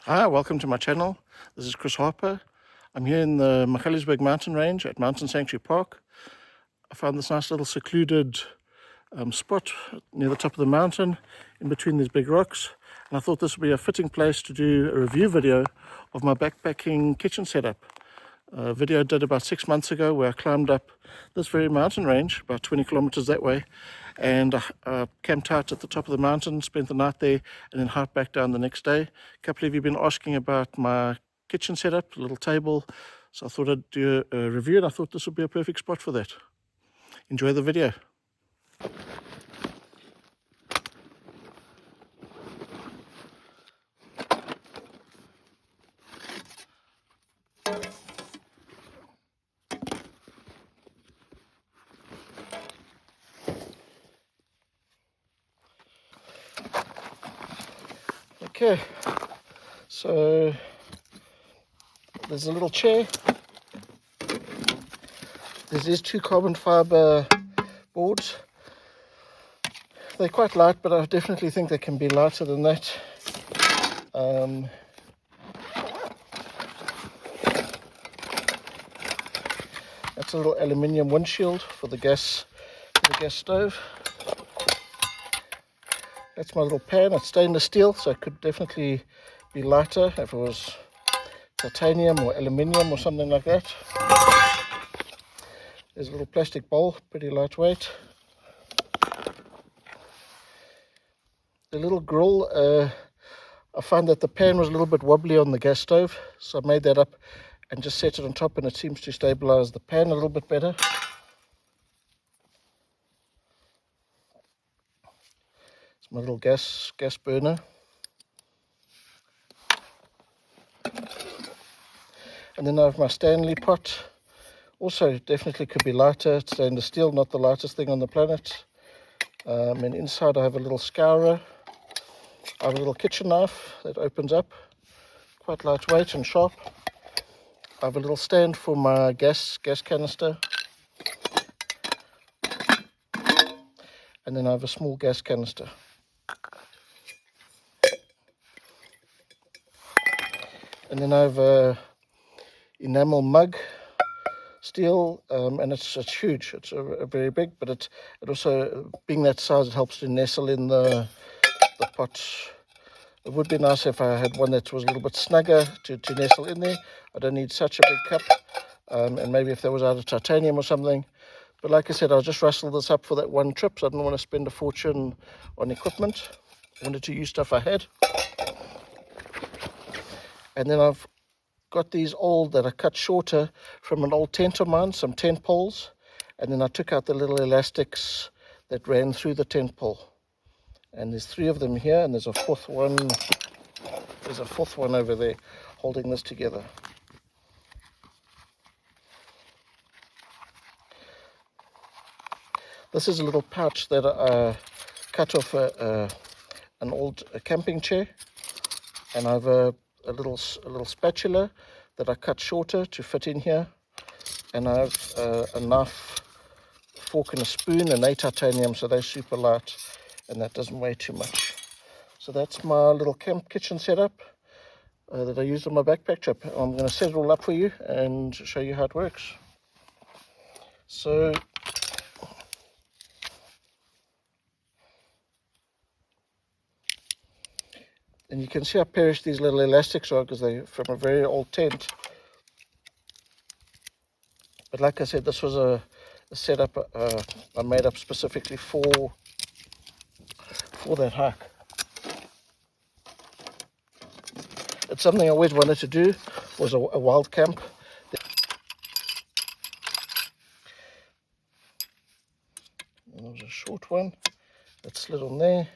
Hi, welcome to my channel. This is Chris Harper. I'm here in the Magaliesberg mountain range at Mountain Sanctuary Park. I found this nice little secluded spot near the top of the mountain in between these big rocks, and I thought this would be a fitting place to do a review video of my backpacking kitchen setup. A video I did about 6 months ago where I climbed up this very mountain range about 20 kilometers that way, and I camped out at the top of the mountain, spent the night there, and then hiked back down the next day. A couple of you have been asking about my kitchen setup, a little table, so I thought I'd do a review, and I thought this would be a perfect spot for that. Enjoy the video. Okay, so there's a little chair. There's these two carbon fiber boards. They're quite light, but I definitely think they can be lighter than that. That's a little aluminium windshield for the gas stove. That's my little pan. It's stainless steel, so it could definitely be lighter if it was titanium or aluminium or something like that. There's a little plastic bowl, pretty lightweight. The little grill, I found that the pan was a little bit wobbly on the gas stove, so I made that up and just set it on top, and it seems to stabilize the pan a little bit better. It's my little gas burner. And then I have my Stanley pot. Also definitely could be lighter. It's stainless steel, not the lightest thing on the planet. And inside I have a little scourer. I have a little kitchen knife that opens up, quite lightweight and sharp. I have a little stand for my gas canister. And then I have a small gas canister. And then I have a enamel mug, steel, and it's huge. It's a very big, but it also, being that size, it helps to nestle in the pot. It would be nice if I had one that was a little bit snugger to nestle in there. I don't need such a big cup, and maybe if there was out of titanium or something. But like I said, I'll just rustle this up for that one trip, so I didn't want to spend a fortune on equipment. I wanted to use stuff I had. And then I've got these old that are cut shorter from an old tent of mine, some tent poles, and then I took out the little elastics that ran through the tent pole. And there's 3 of them here, and there's a fourth one. There's a fourth one over there holding this together. This is a little pouch that I cut off an old camping chair, and I have a little spatula that I cut shorter to fit in here, and I have a knife, fork and a spoon, and they're titanium, so they're super light and that doesn't weigh too much. So that's my little camp kitchen setup that I used on my backpack trip. I'm going to set it all up for you and show you how it works. So and you can see how perished these little elastics are because they're from a very old tent. But like I said, this was a setup I made up specifically for that hike. It's something I always wanted to do, was a wild camp. And there was a short one that slid on there.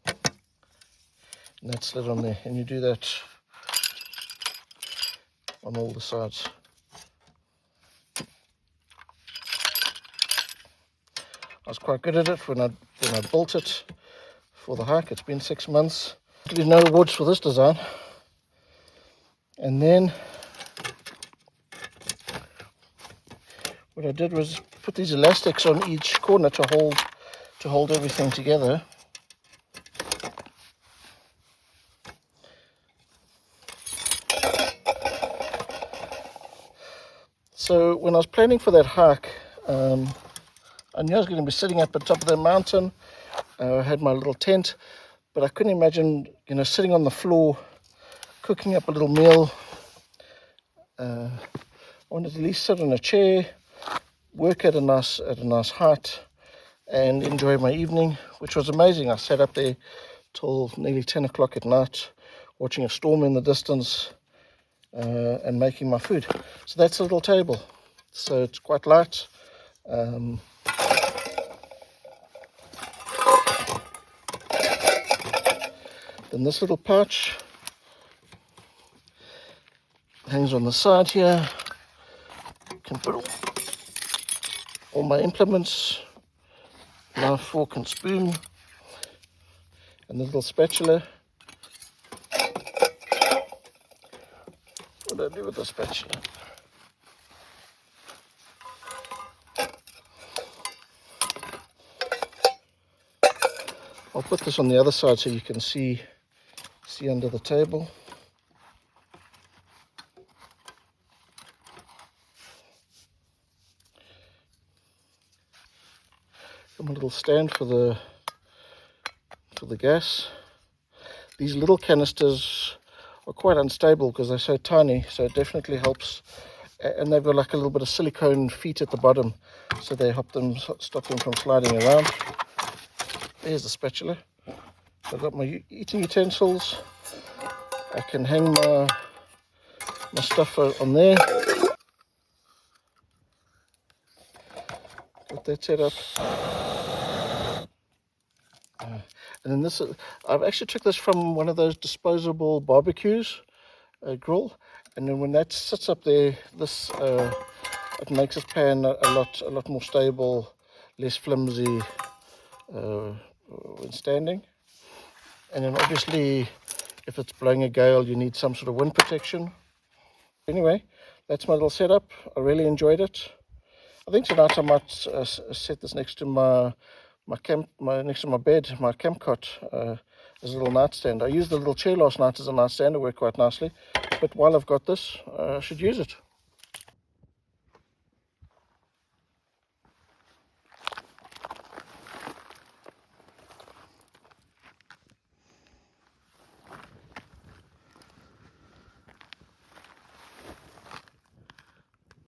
And that slid on there, and you do that on all the sides. I was quite good at it when I built it for the hike. It's been 6 months. Actually, no awards for this design. And then what I did was put these elastics on each corner to hold everything together. So when I was planning for that hike, I knew I was going to be sitting up at the top of the mountain. I had my little tent, but I couldn't imagine, sitting on the floor, cooking up a little meal. I wanted to at least sit on a chair, work at a nice height, and enjoy my evening, which was amazing. I sat up there till nearly 10 o'clock at night, watching a storm in the distance, and making my food. So that's a little table. So it's quite light. Then this little pouch hangs on the side here. Can put all my implements, knife, fork and spoon, and the little spatula. What do I do with the spatula? I'll put this on the other side so you can see under the table. Got my little stand for the gas. These little canisters are quite unstable because they're so tiny, so it definitely helps. And they've got like a little bit of silicone feet at the bottom, so they stop them from sliding around. There's the spatula. I've got my eating utensils. I can hang my stuff on there. Got that set up. And then this, I've actually took this from one of those disposable barbecues, grill. And then when that sits up there, this it makes this pan a lot more stable, less flimsy when standing. And then obviously, if it's blowing a gale, you need some sort of wind protection. Anyway, that's my little setup. I really enjoyed it. I think tonight I might set this next to my next to my bed, my camp cot, as a little nightstand. I used the little chair last night as a nightstand. It worked quite nicely. But while I've got this, I should use it.